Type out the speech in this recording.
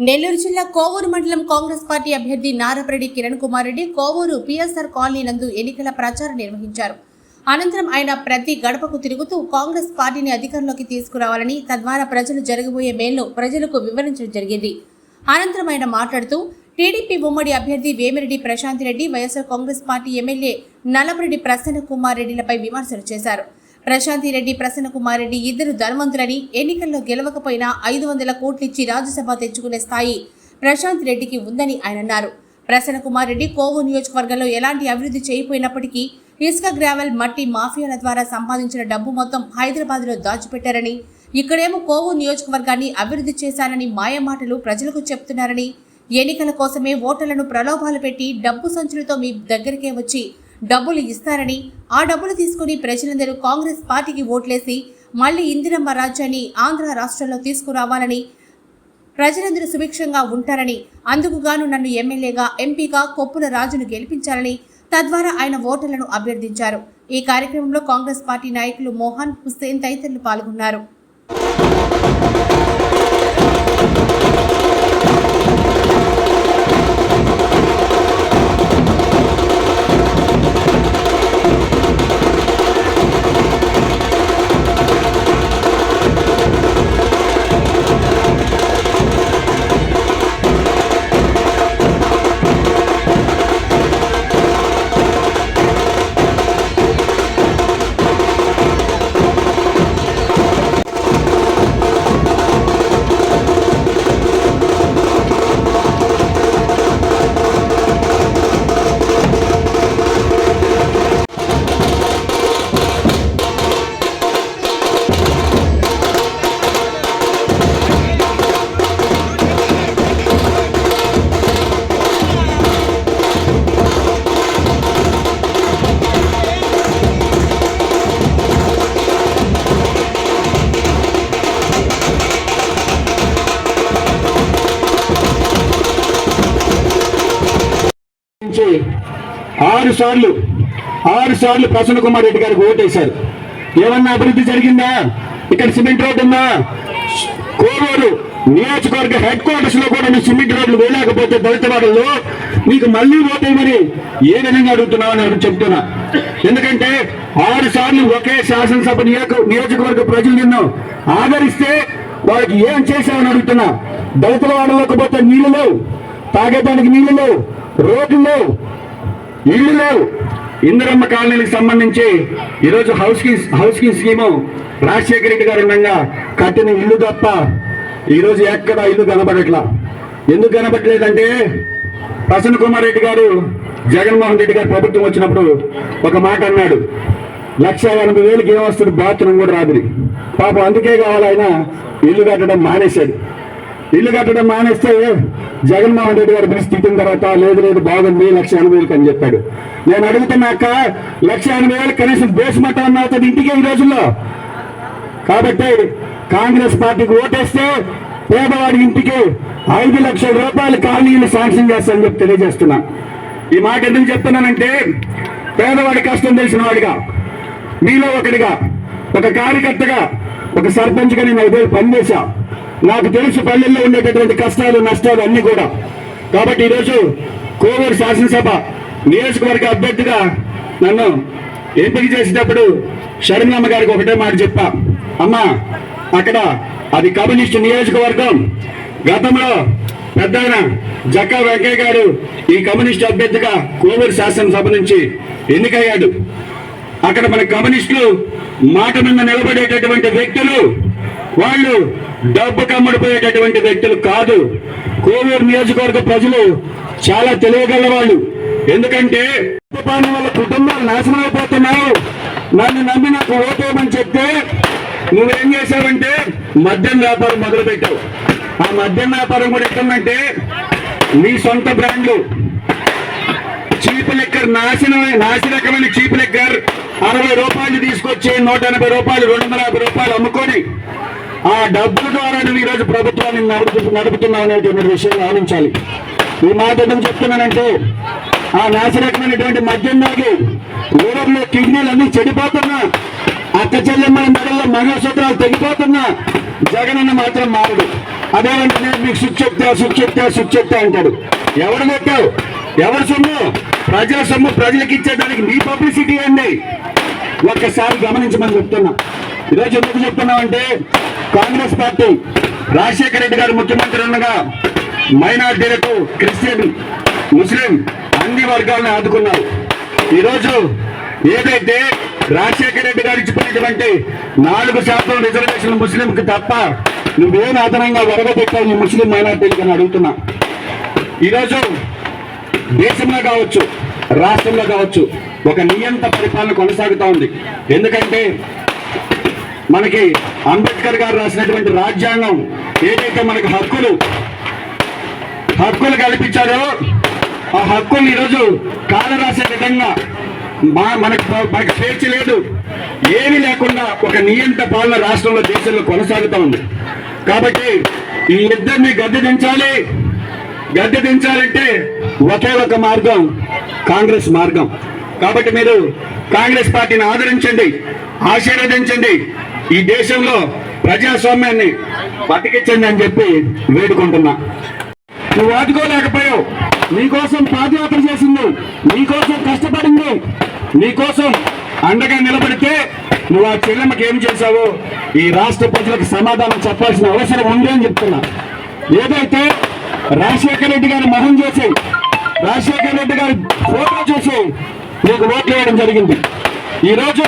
నెల్లూరు జిల్లా కోవూరు మండలం కాంగ్రెస్ పార్టీ అభ్యర్థి నారపరెడ్డి కిరణ్ కుమార్ రెడ్డి కోవూరు పిఎస్ఆర్ కాలనీ నందు ఎన్నికల ప్రచారం నిర్వహించారు. అనంతరం ఆయన ప్రతి గడపకు తిరుగుతూ కాంగ్రెస్ పార్టీని అధికారంలోకి తీసుకురావాలని, తద్వారా ప్రజలు జరగబోయే మేలును ప్రజలకు వివరించడం జరిగింది. అనంతరం ఆయన మాట్లాడుతూ టీడీపీ ఉమ్మడి అభ్యర్థి వేమిరెడ్డి ప్రశాంత్ రెడ్డి, వైఎస్ఆర్ కాంగ్రెస్ పార్టీ ఎమ్మెల్యే నల్లపరెడ్డి ప్రసన్న కుమార్ రెడ్డిలపై విమర్శలు చేశారు. ప్రశాంతి రెడ్డి, ప్రసన్న కుమార్ రెడ్డి ఇద్దరు ధనవంతులని, ఎన్నికల్లో గెలవకపోయినా 500 కోట్లిచ్చి రాజ్యసభ తెచ్చుకునే స్థాయి ప్రశాంత్ రెడ్డికి ఉందని ఆయన అన్నారు. ప్రసన్న కుమార్ రెడ్డి కోవూరు నియోజకవర్గంలో ఎలాంటి అభివృద్ధి చేయకపోయినప్పటికీ ఇసుక, గ్రావెల్, మట్టి మాఫియాల ద్వారా సంపాదించిన డబ్బు మొత్తం హైదరాబాద్లో దాచిపెట్టారని, ఇక్కడేమో కోవూరు నియోజకవర్గాన్ని అభివృద్ధి చేశానని మాయమాటలు ప్రజలకు చెప్తున్నారని, ఎన్నికల కోసమే ఓటర్లను ప్రలోభాలు పెట్టి డబ్బు సంచులతో మీ దగ్గరికే వచ్చి డబ్బులు ఇస్తారని, ఆ డబ్బులు తీసుకుని ప్రజలందరూ కాంగ్రెస్ పార్టీకి ఓట్లేసి మళ్లీ ఇందిరమ్మ రాజ్యాన్ని ఆంధ్ర రాష్ట్రంలో తీసుకురావాలని, ప్రజలందరూ సుభిక్షంగా ఉంటారని, అందుకుగాను నన్ను ఎమ్మెల్యేగా, ఎంపీగా కొప్పుల రాజును గెలిపించాలని, తద్వారా ఆయన ఓటర్లను అభ్యర్థించారు. ఈ కార్యక్రమంలో కాంగ్రెస్ పార్టీ నాయకులు మోహన్, హుస్సేన్ తదితరులు పాల్గొన్నారు. ఆరు సార్లు ప్రసన్న కుమార్ రెడ్డి గారికి ఓటేశారు. ఏమన్నా అభివృద్ధి జరిగిందా? ఇక్కడ సిమెంట్ రోడ్డు ఉందా? కోవూరు నియోజకవర్గ హెడ్ క్వార్టర్స్ లో కూడా మీ సిమెంట్ రోడ్లు వేయలేకపోతే దళితవాడల్లో మీకు మళ్ళీ ఓటేయమని ఏ విధంగా అడుగుతున్నామని నేను చెప్తున్నా. ఎందుకంటే 6 సార్లు ఒకే శాసనసభ నియోజకవర్గ ప్రజలు నిన్ను ఆదరిస్తే వాళ్ళకి ఏం చేశామని అడుగుతున్నా. దళితవాడలోకి పోతే నీళ్లు లేవు, తాగేదానికి నీళ్లు లేవు, రోడ్లు లేవు, ఇళ్లు లేవు. ఇందిరమ్మ కాలనీకి సంబంధించి ఈరోజు హౌస్ కి స్కీము రాజశేఖర రెడ్డి గారు ఉండగా కట్టిన ఇల్లు తప్ప ఈరోజు ఎక్కడ ఇల్లు కనబడట్లా. ఎందుకు కనబడలేదంటే ప్రసన్న కుమార్ రెడ్డి గారు జగన్మోహన్ రెడ్డి గారు ప్రభుత్వం వచ్చినప్పుడు ఒక మాట అన్నాడు, 1,80,000కి ఏమొస్తుంది, బాత్రూమ్ కూడా రాదు. పాపం అందుకే కావాలి ఆయన ఇల్లు కట్టడం మానేశాడు. ఇల్లు కట్టడం మానేస్తే జగన్మోహన్ రెడ్డి గారు పిలిచి తిట్టిన తర్వాత లేదు బాగుంది 1,80,000 అని చెప్పాడు. నేను అడుగుతున్నాక 1,80,000 కనీసం బేస్మట్టం అన్న అవుతుంది ఇంటికి ఈ రోజుల్లో. కాబట్టి కాంగ్రెస్ పార్టీకి ఓటేస్తే పేదవాడి ఇంటికి 5 లక్షల రూపాయలు కాలనీలు శాంక్షన్ చేస్తానని చెప్పి తెలియజేస్తున్నా. ఈ మాట ఎందుకు చెప్తున్నానంటే పేదవాడి కష్టం తెలిసిన వాడిగా, మీలో ఒకటిగా, ఒక కార్యకర్తగా, ఒక సర్పంచ్గా నేను 5 ఏళ్ళు పనిచేశా. నాకు తెలుసు పల్లెల్లో ఉండేటటువంటి కష్టాలు, నష్టాలు అన్ని కూడా. కాబట్టి ఈరోజు కోవూరు శాసనసభ నియోజకవర్గ అభ్యర్థిగా నన్ను ఎంపిక చేసేటప్పుడు శరణమ్మ గారికి ఒకటే మాట చెప్పా, అమ్మా అక్కడ అది కమ్యూనిస్టు నియోజకవర్గం. గతంలో పెద్దాయన జక్కా వెంకయ్య గారు ఈ కమ్యూనిస్టు అభ్యర్థిగా కోవూరు శాసనసభ నుంచి ఎన్నికయ్యాడు. అక్కడ మన కమ్యూనిస్టులు మాట మీద నిలబడేటటువంటి వ్యక్తులు, వాళ్ళు డబ్బు కమ్మడిపోయేటటువంటి వ్యక్తులు కాదు. కోవూరు నియోజకవర్గ ప్రజలు చాలా తెలియగల వాళ్ళు. ఎందుకంటే వాళ్ళ కుటుంబాలు నాశనం అయిపోతున్నావు, నన్ను నమ్మి నాకు ఓటేయమని చెప్తే నువ్వేం చేశావంటే మద్యం వ్యాపారం మొదలు పెట్టావు. ఆ మద్యం వ్యాపారం కూడా ఎక్కడంటే నీ సొంత బ్రాండ్లు చీప్ లిక్కర్, నాసిరకమైన చీప్ లిక్కర్ 60 రూపాయలు తీసుకొచ్చి 180 రూపాయలు, 250 రూపాయలు అమ్ముకొని ఆ డబ్బుల ద్వారా నువ్వు ఈరోజు ప్రభుత్వాన్ని నడుపుతున్నావు అనేటువంటి విషయం గమనించాలి. ఈ మాట ఎందుకు చెప్తున్నానంటే ఆ నాసిరకమైనటువంటి మద్యం తాగి ఊరల్లో కిడ్నీలు అన్ని చెడిపోతున్నా, అక్క చెల్లెమ్మల మెడల్లో మంగళసూత్రాలు తెగిపోతున్నా జగనన్న మాత్రం మారడు. అదే వెంటనే మీకు స్విచ్ చెప్తే అంటాడు. ఎవడు పెట్టావు? ఎవరి సొమ్ము? ప్రజల సొమ్ము ప్రజలకు ఇచ్చేదానికి మీ పబ్లిసిటీ అండి. ఒక్కసారి గమనించమని చెప్తున్నా. ఈరోజు ఎందుకు చెప్తున్నామంటే కాంగ్రెస్ పార్టీ రాజశేఖర రెడ్డి గారు ముఖ్యమంత్రి ఉండగా మైనార్టీలకు, క్రిస్టియన్, ముస్లిం అన్ని వర్గాలను ఆదుకున్నారు. ఈరోజు ఏదైతే రాజశేఖర రెడ్డి గారు ఇచ్చిపోయినటువంటి 4% రిజర్వేషన్ ముస్లింకి తప్ప నువ్వేం అదనంగా వరగబెట్టావు ఈ ముస్లిం మైనార్టీలకు అని అడుగుతున్నా. ఈరోజు దేశంలో కావచ్చు, రాష్ట్రంలో కావచ్చు ఒక నియంత పరిపాలన కొనసాగుతూ ఉంది. ఎందుకంటే మనకి అంబేద్కర్ గారు రాసినటువంటి రాజ్యాంగం ఏదైతే మనకు హక్కులు కల్పించారో ఆ హక్కులు ఈరోజు కాల రాసే విధంగా మనకు స్వేచ్ఛ లేదు, ఏమీ లేకుండా ఒక నియంత పాలన రాష్ట్రంలో, దేశంలో కొనసాగుతూ ఉంది. కాబట్టి ఈ ఇద్దరిని గద్దె దించాలంటే ఒకే ఒక మార్గం కాంగ్రెస్ మార్గం. కాబట్టి మీరు కాంగ్రెస్ పార్టీని ఆదరించండి, ఆశీర్వదించండి, ఈ దేశంలో ప్రజాస్వామ్యాన్ని బతికించండి అని చెప్పి వేడుకుంటున్నా. నువ్వు ఆదుకోలేకపోయావు, నీకోసం పాదయాత్ర చేసింది, నీకోసం కష్టపడింది, నీకోసం అండగా నిలబడితే నువ్వు ఆ చెల్లెమ్మకి ఏం చేశావో ఈ రాష్ట్ర ప్రజలకు సమాధానం చెప్పాల్సిన అవసరం ఉంది అని చెప్తున్నా. ఏదైతే రాజశేఖర రెడ్డి గారి మొహం చేసి, రాజశేఖర రెడ్డి గారి ఫోటో చూసి నీకు ఓట్లు వేయడం జరిగింది. ఈరోజు